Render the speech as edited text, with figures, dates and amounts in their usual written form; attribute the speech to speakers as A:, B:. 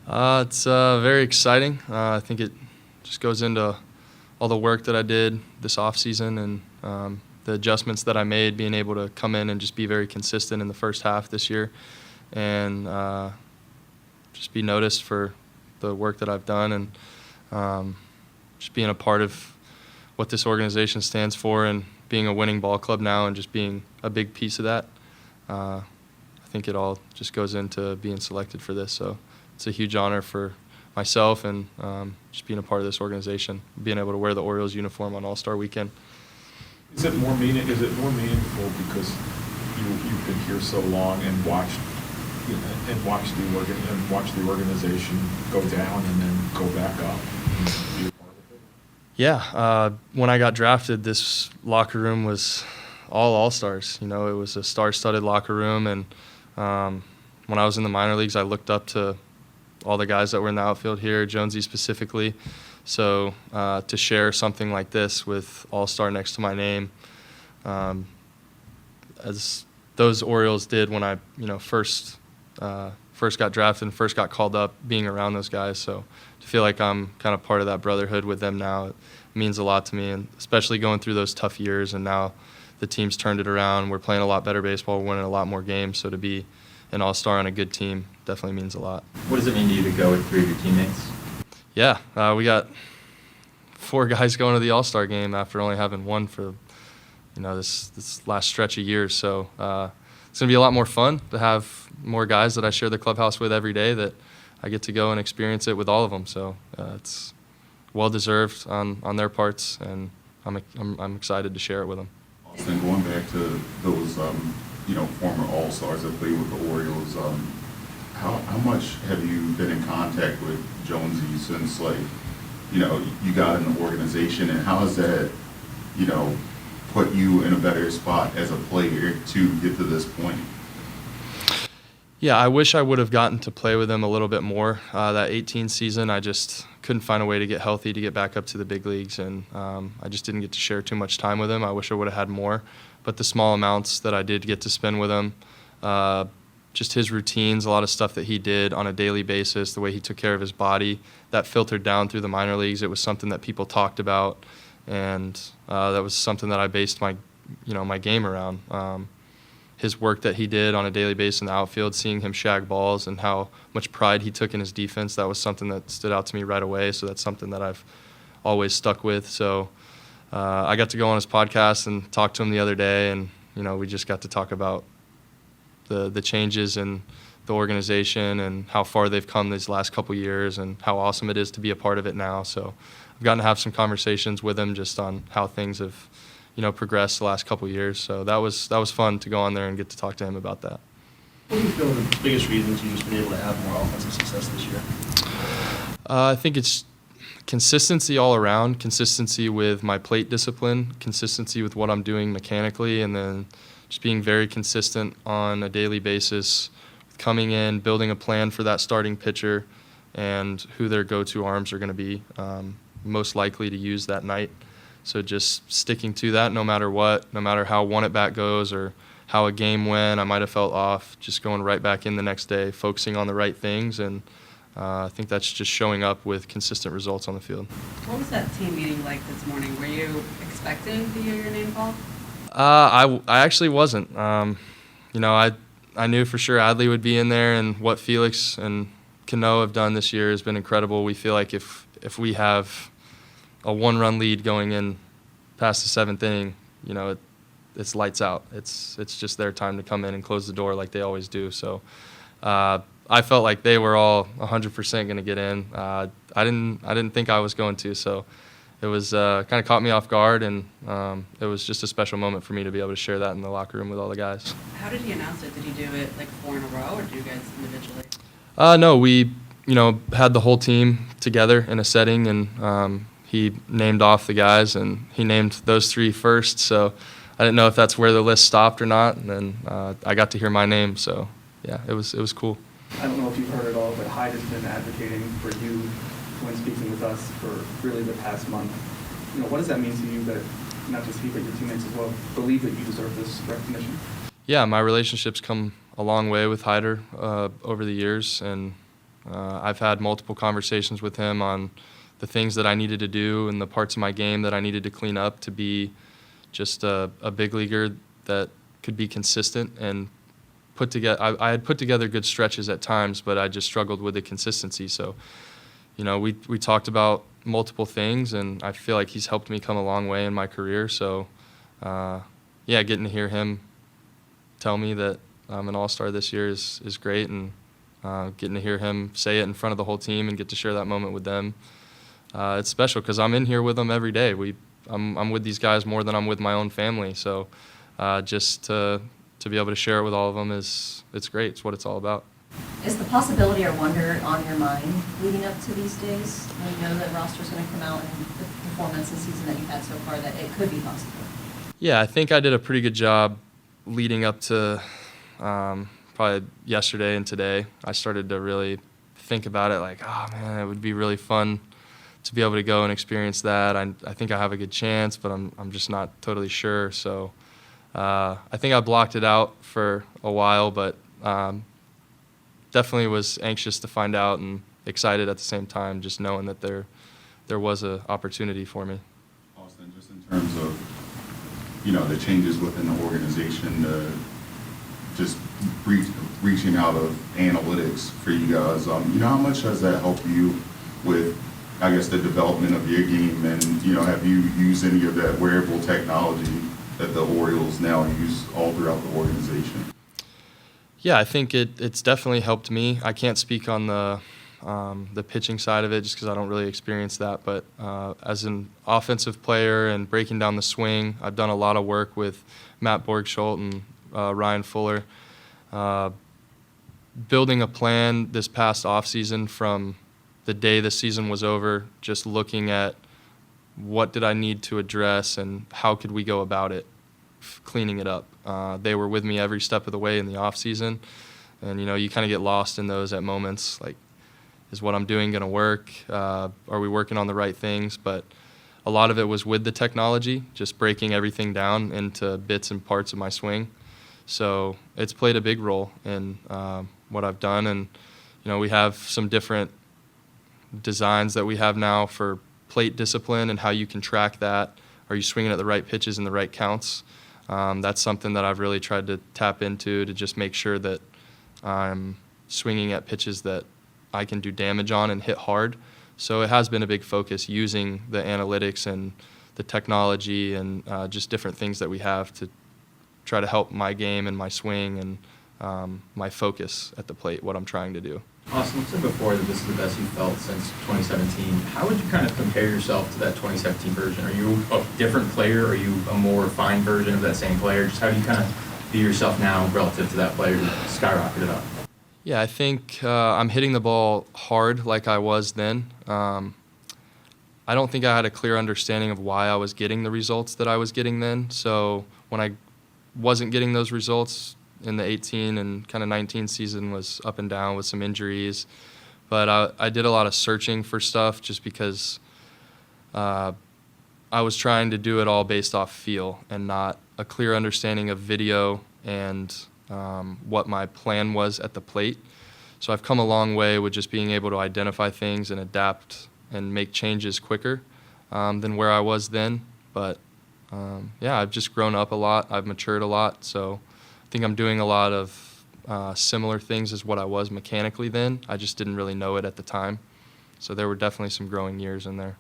A: It's very exciting. I think it just goes into all the work that I did this offseason and the adjustments that I made, being able to come in and just be very consistent in the first half this year and just be noticed for the work that I've done and just being a part of what this organization stands for and being a winning ball club now and just being a big piece of that. I think it all just goes into being selected for this. So it's a huge honor for myself and just being a part of this organization, being able to wear the Orioles uniform on All-Star Weekend.
B: Is it more meaningful because you've been here so long and watched the organization go down and then go back up? And be a part of it?
A: Yeah, when I got drafted, this locker room was all All-Stars. You know, it was a star-studded locker room, and when I was in the minor leagues, I looked up to all the guys that were in the outfield here, Jonesy specifically. So to share something like this with All-Star next to my name, as those Orioles did when I first got drafted and first got called up, being around those guys. So to feel like I'm kind of part of that brotherhood with them now, it means a lot to me, and especially going through those tough years. And now the team's turned it around. We're playing a lot better baseball. We're winning a lot more games. So to be an All-Star on a good team definitely means a lot.
C: What does it mean to you to go with 3 of your teammates?
A: Yeah, we got 4 guys going to the All-Star game after only having one for this last stretch of years. So it's going to be a lot more fun to have more guys that I share the clubhouse with every day that I get to go and experience it with all of them. So it's well-deserved on their parts, and I'm excited to share it with them.
D: Austin, going back to those former All-Stars that played with the Orioles, how much have you been in contact with Jonesy since you got in the organization, and how has that put you in a better spot as a player to get to this point?
A: Yeah, I wish I would have gotten to play with him a little bit more. That 18 season, I just couldn't find a way to get healthy to get back up to the big leagues, and I just didn't get to share too much time with him. I wish I would have had more, but the small amounts that I did get to spend with him, just his routines, a lot of stuff that he did on a daily basis, the way he took care of his body, that filtered down through the minor leagues. It was something that people talked about, and that was something that I based my game around. His work that he did on a daily basis in the outfield, seeing him shag balls and how much pride he took in his defense, that was something that stood out to me right away. So that's something that I've always stuck with. So I got to go on his podcast and talk to him the other day, and we just got to talk about the changes in the organization and how far they've come these last couple years and how awesome it is to be a part of it now. So I've gotten to have some conversations with him just on how things have progressed the last couple years. So that was fun to go on there and get to talk to him about that.
E: What do you feel are the biggest reasons you've just been able to have more offensive success this year?
A: I think it's consistency all around, consistency with my plate discipline, consistency with what I'm doing mechanically, and then just being very consistent on a daily basis, coming in, building a plan for that starting pitcher and who their go-to arms are going to be most likely to use that night. So just sticking to that no matter what, no matter how one at-bat goes or how a game went, I might have felt off, just going right back in the next day, focusing on the right things, and I think that's just showing up with consistent results on the field.
F: What was that team meeting like this morning? Were you expecting to hear your name called?
A: I actually wasn't. I knew for sure Adley would be in there, and what Felix and Cano have done this year has been incredible. We feel like if we have a 1-run lead going in past the 7th inning, it's lights out. It's just their time to come in and close the door like they always do. So I felt like they were all 100% going to get in. I didn't think I was going to, so it was kind of caught me off guard, and it was just a special moment for me to be able to share that in the locker room with all the guys.
F: How did he announce it? Did he do it 4 in a row, or do you guys individually?
A: No, we had the whole team together in a setting, and he named off the guys, and he named those 3 first. So I didn't know if that's where the list stopped or not, and then I got to hear my name. So yeah, it was cool.
G: I don't know if you've heard it all, but Hyde has been advocating for you when speaking with us for really the past month. What does that mean to you that not just he but your teammates as well believe that you deserve this recognition?
A: Yeah, my relationships come a long way with Hyder over the years, and I've had multiple conversations with him on the things that I needed to do and the parts of my game that I needed to clean up to be just a big leaguer that could be consistent and put together. I had put together good stretches at times, but I just struggled with the consistency. So, we talked about multiple things, and I feel like he's helped me come a long way in my career. So, getting to hear him tell me that I'm an all-star this year is great, and getting to hear him say it in front of the whole team and get to share that moment with them, it's special because I'm in here with them every day. I'm with these guys more than I'm with my own family. So just to be able to share it with all of them it's great. It's what it's all about.
H: Is the possibility or wonder on your mind leading up to these days when you know that roster's going to come out and the performance this season that you've had so far, that it could be possible?
A: Yeah, I think I did a pretty good job leading up to probably yesterday and today. I started to really think about it like, oh man, it would be really fun to be able to go and experience that. I think I have a good chance, but I'm just not totally sure. So I think I blocked it out for a while, but definitely was anxious to find out and excited at the same time, just knowing that there was an opportunity for me.
D: Austin, just in terms of, the changes within the organization, just reaching out of analytics for you guys, how much has that helped you with, I guess, the development of your game? And, have you used any of that wearable technology that the Orioles now use all throughout the organization?
A: Yeah, I think it's definitely helped me. I can't speak on the pitching side of it just because I don't really experience that. But as an offensive player and breaking down the swing, I've done a lot of work with Matt Borgschult and Ryan Fuller. Building a plan this past offseason from the day the season was over, just looking at what did I need to address and how could we go about it, cleaning it up. They were with me every step of the way in the off season, and you kind of get lost in those at moments. Like, is what I'm doing going to work? Are we working on the right things? But a lot of it was with the technology, just breaking everything down into bits and parts of my swing. So it's played a big role in what I've done, and we have some different designs that we have now for plate discipline and how you can track that. Are you swinging at the right pitches and the right counts? That's something that I've really tried to tap into to just make sure that I'm swinging at pitches that I can do damage on and hit hard. So it has been a big focus using the analytics and the technology and just different things that we have to try to help my game and my swing and my focus at the plate, what I'm trying to do.
C: Austin, you said before that this is the best you've felt since 2017. How would you kind of compare yourself to that 2017 version? Are you a different player? Are you a more refined version of that same player? Just how do you kind of view yourself now relative to that player who skyrocketed up?
A: Yeah, I think I'm hitting the ball hard like I was then. I don't think I had a clear understanding of why I was getting the results that I was getting then. So when I wasn't getting those results in the 18 and kind of 19 season was up and down with some injuries. But I did a lot of searching for stuff just because I was trying to do it all based off feel and not a clear understanding of video and what my plan was at the plate. So I've come a long way with just being able to identify things and adapt and make changes quicker than where I was then. But I've just grown up a lot. I've matured a lot. So I think I'm doing a lot of similar things as what I was mechanically then. I just didn't really know it at the time. So there were definitely some growing years in there.